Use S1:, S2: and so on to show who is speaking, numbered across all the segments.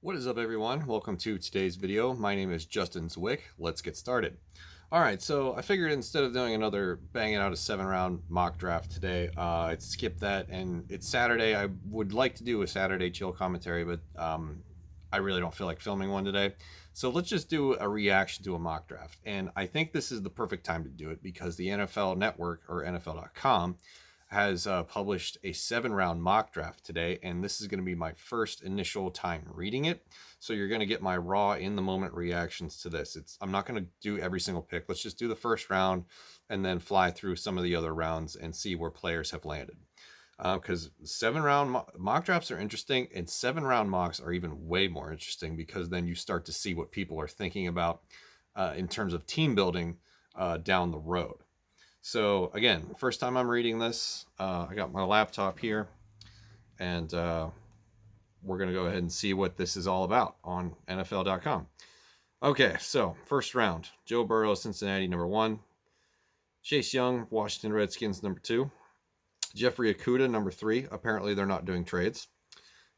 S1: What is up, everyone? Welcome to today's video. My name is Justin Zwick. Let's get started. All right, so I figured instead of doing another banging out a 7-round mock draft today, I'd skip that. And it's Saturday. I would like to do a Saturday chill commentary, but I really don't feel like filming one today. So let's just do a reaction to a mock draft. And I think this is the perfect time to do it because the NFL Network, or NFL.com, has published a 7-round mock draft today, and this is going to be my first initial time reading it. So you're going to get my raw, in-the-moment reactions to this. I'm not going to do every single pick. Let's just do the first round and then fly through some of the other rounds and see where players have landed. Because 7-round mock drafts are interesting, and 7-round mocks are even way more interesting because then you start to see what people are thinking about in terms of team building down the road. So again, first time I'm reading this, I got my laptop here, and we're going to go ahead and see what this is all about on NFL.com. Okay, so first round, Joe Burrow, Cincinnati, number 1. Chase Young, Washington Redskins, number 2. Jeffrey Okudah, number 3. Apparently they're not doing trades.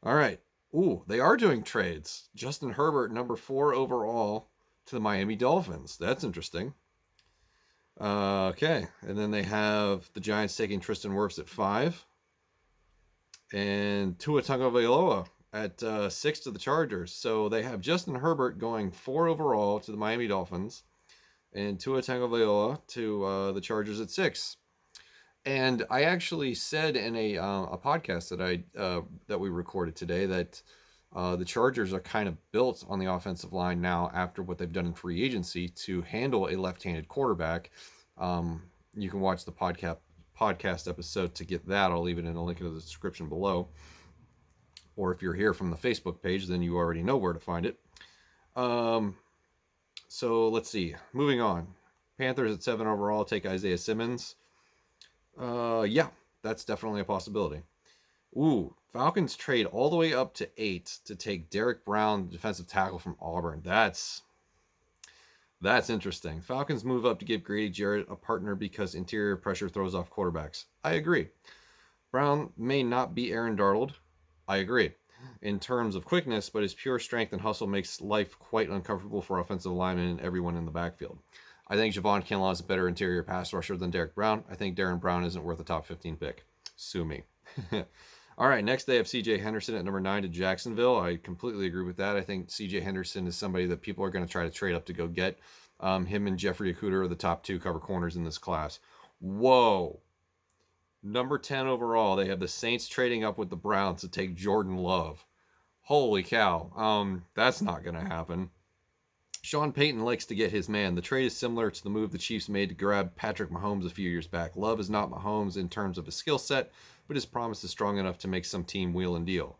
S1: All right. Ooh, they are doing trades. Justin Herbert, number 4 overall to the Miami Dolphins. That's interesting. Okay, and then they have the Giants taking Tristan Wirfs at 5, and Tua Tagovailoa at 6 to the Chargers. So they have Justin Herbert going 4 overall to the Miami Dolphins, and Tua Tagovailoa to the Chargers at 6. And I actually said in a podcast that we recorded today that the Chargers are kind of built on the offensive line now after what they've done in free agency to handle a left-handed quarterback. You can watch the podcast episode to get that. I'll leave it in a link in the description below. Or if you're here from the Facebook page, then you already know where to find it. So let's see. Moving on. Panthers at 7 overall take Isaiah Simmons. Yeah, that's definitely a possibility. Ooh, Falcons trade all the way up to 8 to take Derek Brown, defensive tackle from Auburn. That's interesting. Falcons move up to give Grady Jarrett a partner because interior pressure throws off quarterbacks. I agree. Brown may not be Aaron Darnold. I agree. In terms of quickness, but his pure strength and hustle makes life quite uncomfortable for offensive linemen and everyone in the backfield. I think Javon Kinlaw is a better interior pass rusher than Derek Brown. I think Darren Brown isn't worth a top 15 pick. Sue me. All right, next they have C.J. Henderson at number 9 to Jacksonville. I completely agree with that. I think C.J. Henderson is somebody that people are going to try to trade up to go get. Him and Jeffrey Okudah are the top 2 cover corners in this class. Whoa. Number 10 overall, they have the Saints trading up with the Browns to take Jordan Love. Holy cow. That's not going to happen. Sean Payton likes to get his man. The trade is similar to the move the Chiefs made to grab Patrick Mahomes a few years back. Love is not Mahomes in terms of his skill set, but his promise is strong enough to make some team wheel and deal.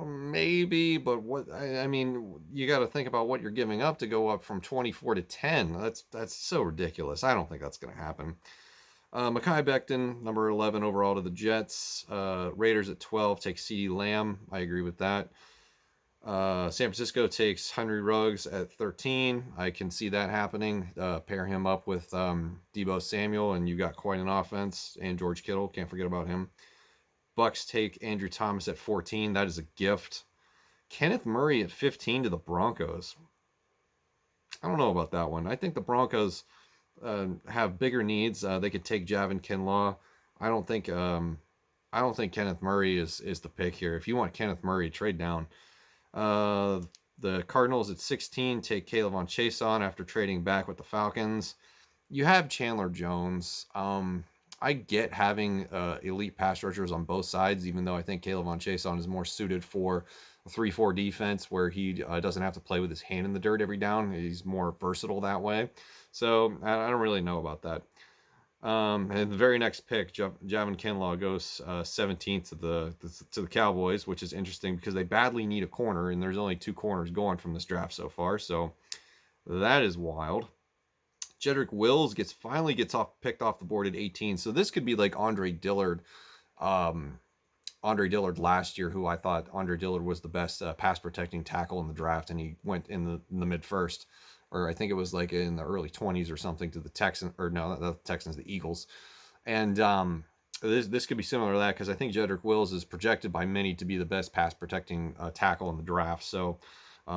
S1: Maybe, but what I mean, you got to think about what you're giving up to go up from 24 to 10. That's so ridiculous. I don't think that's going to happen. Mekhi Becton, number 11 overall to the Jets. Raiders at 12 take CeeDee Lamb. I agree with that. San Francisco takes Henry Ruggs at 13. I can see that happening. Pair him up with Deebo Samuel, and you got quite an offense. And George Kittle, can't forget about him. Bucks take Andrew Thomas at 14. That is a gift. Kenneth Murray at 15 to the Broncos. I don't know about that one. I think the Broncos have bigger needs. They could take Javon Kinlaw. I don't think Kenneth Murray is the pick here. If you want Kenneth Murray, trade down. The Cardinals at 16 take K'Lavon Chaisson after trading back with the Falcons. You have Chandler Jones. I get having elite pass rushers on both sides, even though I think K'Lavon Chaisson is more suited for a 3-4 defense where he doesn't have to play with his hand in the dirt every down. He's more versatile that way. So I don't really know about that. And the very next pick, Javon Kinlaw goes 17th to the Cowboys, which is interesting because they badly need a corner, and there's only 2 corners going from this draft so far. So that is wild. Jedrick Wills finally gets picked off the board at 18. So this could be like Andre Dillard. Andre Dillard last year, who I thought Andre Dillard was the best pass protecting tackle in the draft, and he went in the mid first. Or I think it was like in the early 20s or something to the Texans, or no, not the Texans, the Eagles. And this could be similar to that because I think Jedrick Wills is projected by many to be the best pass protecting tackle in the draft. So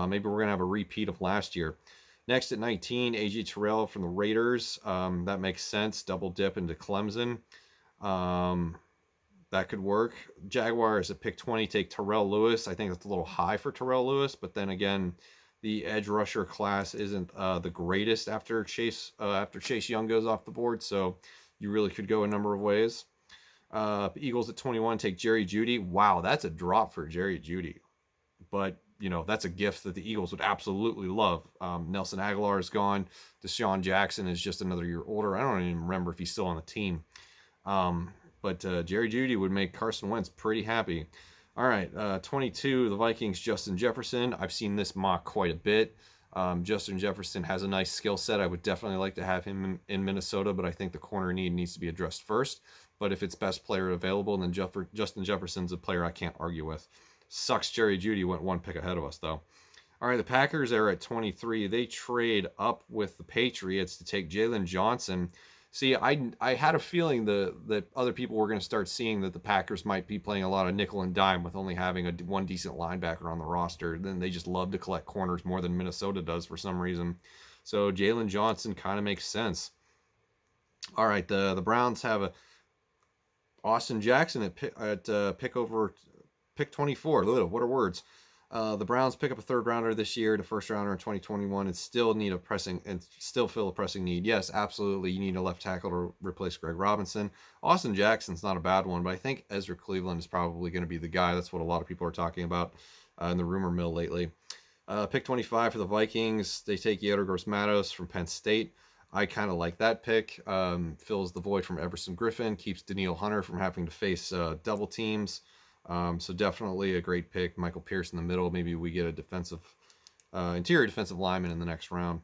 S1: maybe we're going to have a repeat of last year. Next at 19, A.J. Terrell from the Raiders. That makes sense. Double dip into Clemson. That could work. Jaguars at pick 20 take Terrell Lewis. I think that's a little high for Terrell Lewis, but then again, the edge rusher class isn't the greatest after Chase Young goes off the board, so you really could go a number of ways. Eagles at 21 take Jerry Jeudy. Wow, that's a drop for Jerry Jeudy, but that's a gift that the Eagles would absolutely love. Nelson Aguilar is gone. Deshaun Jackson is just another year older. I don't even remember if he's still on the team. But Jerry Jeudy would make Carson Wentz pretty happy. All right, 22, the Vikings, Justin Jefferson. I've seen this mock quite a bit. Justin Jefferson has a nice skill set. I would definitely like to have him in Minnesota, but I think the corner need needs to be addressed first. But if it's best player available, then Justin Jefferson's a player I can't argue with. Sucks Jerry Jeudy went one pick ahead of us, though. All right, the Packers are at 23. They trade up with the Patriots to take Jalen Johnson. See, I had a feeling that other people were going to start seeing that the Packers might be playing a lot of nickel and dime with only having one decent linebacker on the roster. Then they just love to collect corners more than Minnesota does for some reason. So Jalen Johnson kind of makes sense. All right, the Browns have Austin Jackson at pick 24. What are words? The Browns pick up a third rounder this year, the first rounder in 2021, and still fill a pressing need. Yes, absolutely. You need a left tackle to replace Greg Robinson. Austin Jackson's not a bad one, but I think Ezra Cleveland is probably going to be the guy. That's what a lot of people are talking about in the rumor mill lately. Pick 25 for the Vikings. They take Yetur Gross-Matos from Penn State. I kind of like that pick. Fills the void from Everson Griffin, keeps Danielle Hunter from having to face double teams. So definitely a great pick. Michael Pierce in the middle. Maybe we get a interior defensive lineman in the next round.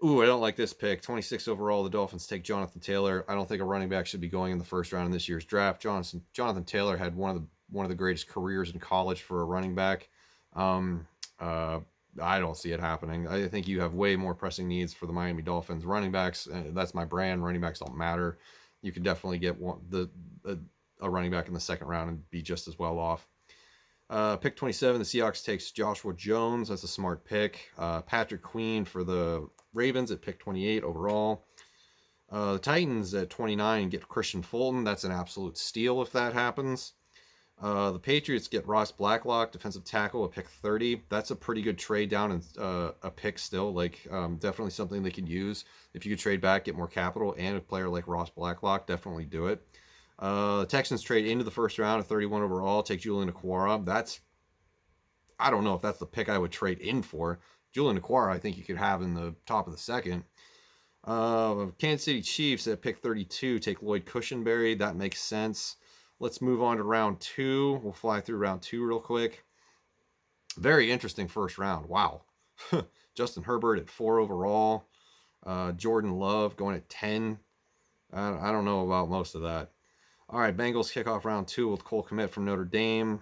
S1: Ooh, I don't like this pick. 26 overall, the Dolphins take Jonathan Taylor. I don't think a running back should be going in the first round in this year's draft. Jonathan Taylor had one of the greatest careers in college for a running back. I don't see it happening. I think you have way more pressing needs for the Miami Dolphins running backs. That's my brand. Running backs don't matter. You could definitely get a running back in the second round and be just as well off. Pick 27, the Seahawks takes Joshua Jones. That's a smart pick. Patrick Queen for the Ravens at pick 28 overall. The Titans at 29 get Christian Fulton. That's an absolute steal if that happens. The Patriots get Ross Blacklock, defensive tackle, at pick 30. That's a pretty good trade down and a pick still. Definitely something they could use. If you could trade back, get more capital, and a player like Ross Blacklock, definitely do it. The Texans trade into the first round at 31 overall, take Julian Okwara. I don't know if that's the pick I would trade in for. Julian Okwara, I think you could have in the top of the second. Kansas City Chiefs at pick 32 take Lloyd Cushenberry. That makes sense. Let's move on to round 2. We'll fly through round 2 real quick. Very interesting first round. Wow. Justin Herbert at 4 overall. Jordan Love going at 10. I don't know about most of that. All right, Bengals kick off round 2 with Cole Kmet from Notre Dame.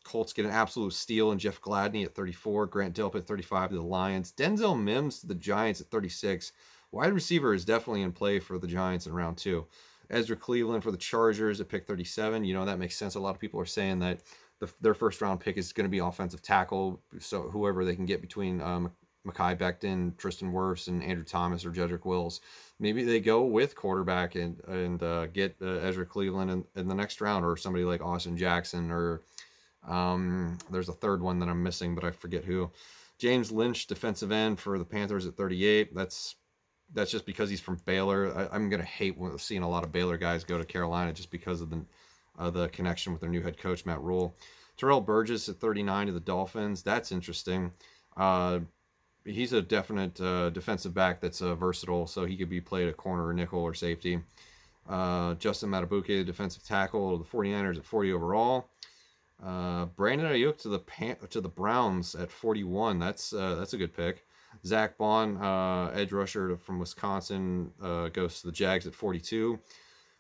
S1: Colts get an absolute steal in Jeff Gladney at 34. Grant Delpit at 35 to the Lions. Denzel Mims to the Giants at 36. Wide receiver is definitely in play for the Giants in round 2. Ezra Cleveland for the Chargers at pick 37. That makes sense. A lot of people are saying that their first round pick is going to be offensive tackle. So whoever they can get between Mekhi Becton, Tristan Wirfs, and Andrew Thomas or Jedrick Wills. Maybe they go with quarterback and get Ezra Cleveland in the next round, or somebody like Austin Jackson, or there's a third one that I'm missing, but I forget who. James Lynch, defensive end for the Panthers at 38. That's just because he's from Baylor. I'm going to hate seeing a lot of Baylor guys go to Carolina just because of the connection with their new head coach, Matt Rule. Terrell Burgess at 39 to the Dolphins. That's interesting. He's a definite defensive back that's versatile, so he could be played at corner or nickel or safety. Justin Matabuke, defensive tackle, the 49ers at 40 overall. Brandon Ayuk to the Browns at 41. That's a good pick. Zach Bond, edge rusher from Wisconsin, goes to the Jags at 42.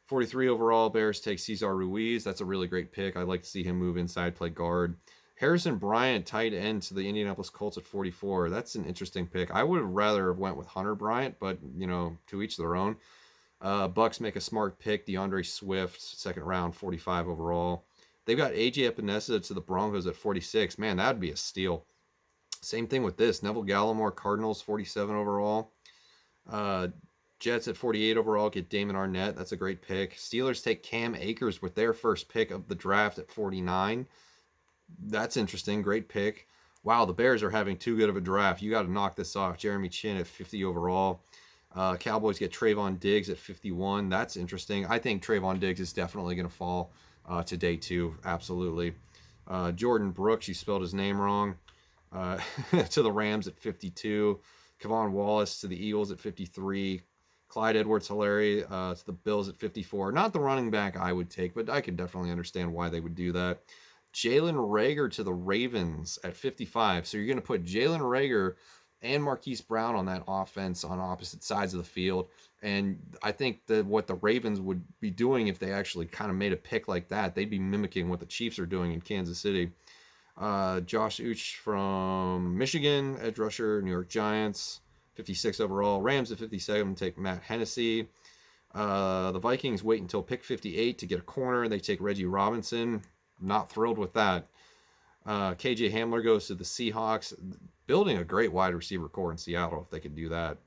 S1: 43 overall, Bears take Cesar Ruiz. That's a really great pick. I'd like to see him move inside, play guard. Harrison Bryant, tight end to the Indianapolis Colts at 44. That's an interesting pick. I would have rather have went with Hunter Bryant, but, to each their own. Bucks make a smart pick. DeAndre Swift, second round, 45 overall. They've got AJ Epinesa to the Broncos at 46. Man, that would be a steal. Same thing with this. Neville Gallimore, Cardinals, 47 overall. Jets at 48 overall get Damon Arnett. That's a great pick. Steelers take Cam Akers with their first pick of the draft at 49. That's interesting. Great pick. Wow, the Bears are having too good of a draft. You got to knock this off. Jeremy Chin at 50 overall. Cowboys get Trayvon Diggs at 51. That's interesting. I think Trayvon Diggs is definitely going to fall to day 2. Absolutely. Jordan Brooks, you spelled his name wrong, to the Rams at 52. Kevon Wallace to the Eagles at 53. Clyde Edwards-Helaire to the Bills at 54. Not the running back I would take, but I could definitely understand why they would do that. Jalen Reagor to the Ravens at 55. So you're going to put Jalen Reagor and Marquise Brown on that offense on opposite sides of the field. And I think that what the Ravens would be doing if they actually kind of made a pick like that, they'd be mimicking what the Chiefs are doing in Kansas City. Josh Uch from Michigan, edge rusher, New York Giants, 56 overall. Rams at 57 take Matt Hennessy. The Vikings wait until pick 58 to get a corner. They take Reggie Robinson. Not thrilled with that. KJ Hamler goes to the Seahawks, building a great wide receiver core in Seattle if they could do that.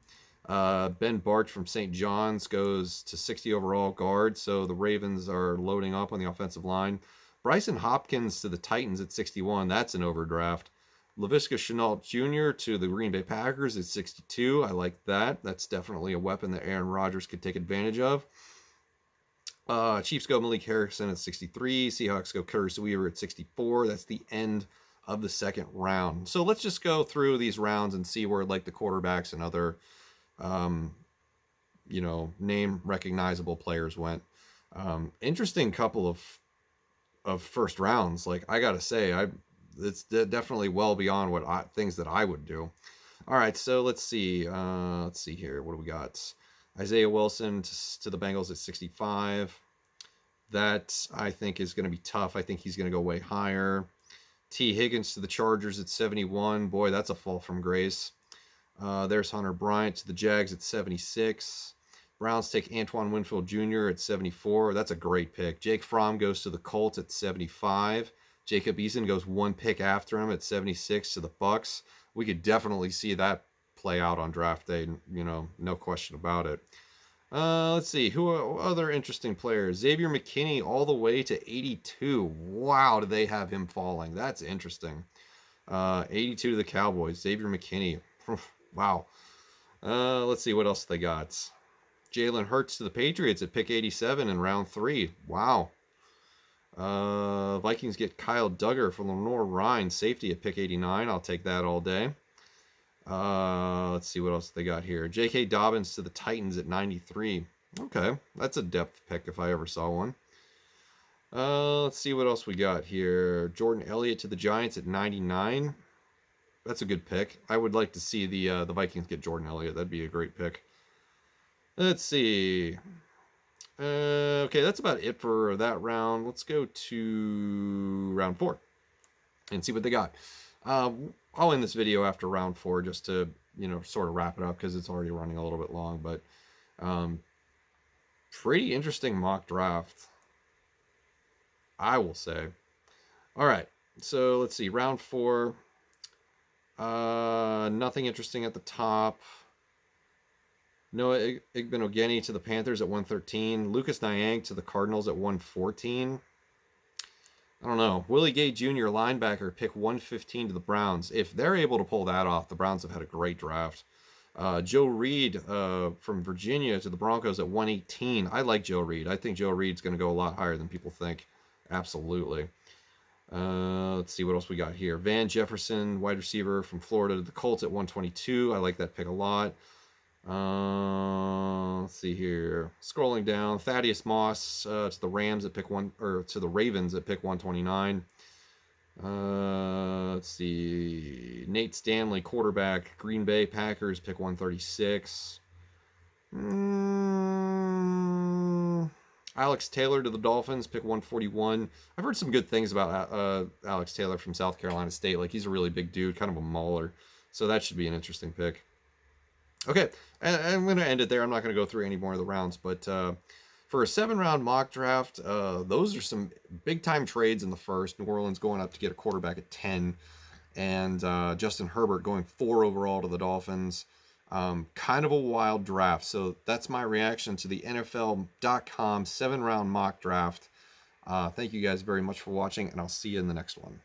S1: Ben Barch from St. John's goes to 60 overall guard, so the Ravens are loading up on the offensive line. Bryson Hopkins to the Titans at 61. That's an overdraft. Laviska Shenault Jr. to the Green Bay Packers at 62. I like that. That's definitely a weapon that Aaron Rodgers could take advantage of. Chiefs go Malik Harrison at 63. Seahawks go Curtis Weaver at 64. That's the end of the second round. So let's just go through these rounds and see where like the quarterbacks and other, name recognizable players went. Interesting couple of first rounds. Like I gotta say, it's definitely well beyond what things that I would do. All right, so let's see. Let's see here. What do we got? Isaiah Wilson to the Bengals at 65. That I think is going to be tough. I think he's going to go way higher. T. Higgins to the Chargers at 71. Boy, that's a fall from grace. There's Hunter Bryant to the Jags at 76. Browns take Antoine Winfield Jr. at 74. That's a great pick. Jake Fromm goes to the Colts at 75. Jacob Eason goes one pick after him at 76 to the Bucks. We could definitely see that play out on draft day, no question about it. Let's see, who are other interesting players? Xavier McKinney all the way to 82. Wow, do they have him falling? That's interesting. 82 to the Cowboys. Xavier McKinney. Wow. Let's see what else they got. Jalen Hurts to the Patriots at pick 87 in round 3. Wow. Vikings get Kyle Duggar from Lenoir-Rhyne, safety at pick 89. I'll take that all day. Let's see what else they got here. J.K. Dobbins to the Titans at 93. Okay, that's a depth pick if I ever saw one. Let's see what else we got here. Jordan Elliott to the Giants at 99. That's a good pick. I would like to see the Vikings get Jordan Elliott. That'd be a great pick. Let's see. Okay, that's about it for that round. Let's go to round 4 and see what they got. I'll end this video after round 4 just to, sort of wrap it up because it's already running a little bit long. But pretty interesting mock draft, I will say. All right, so let's see. Round 4. Nothing interesting at the top. Noah Igbinoghene to the Panthers at 113. Lucas Niang to the Cardinals at 114. I don't know. Willie Gay Jr., linebacker, pick 115 to the Browns. If they're able to pull that off, the Browns have had a great draft. Joe Reed from Virginia to the Broncos at 118. I like Joe Reed. I think Joe Reed's going to go a lot higher than people think. Absolutely. Let's see what else we got here. Van Jefferson, wide receiver from Florida to the Colts at 122. I like that pick a lot. Let's see here. Scrolling down, Thaddeus Moss to the Rams at pick 1, or to the Ravens at pick 129. Let's see. Nate Stanley, quarterback, Green Bay Packers, pick 136. Alex Taylor to the Dolphins, pick 141. I've heard some good things about Alex Taylor from South Carolina State. Like, he's a really big dude, kind of a mauler. So that should be an interesting pick. Okay, and I'm going to end it there. I'm not going to go through any more of the rounds, but for a 7-round mock draft, those are some big time trades in the first. New Orleans going up to get a quarterback at 10, and Justin Herbert going 4 overall to the Dolphins. Kind of a wild draft. So that's my reaction to the NFL.com 7-round mock draft. Thank you guys very much for watching, and I'll see you in the next one.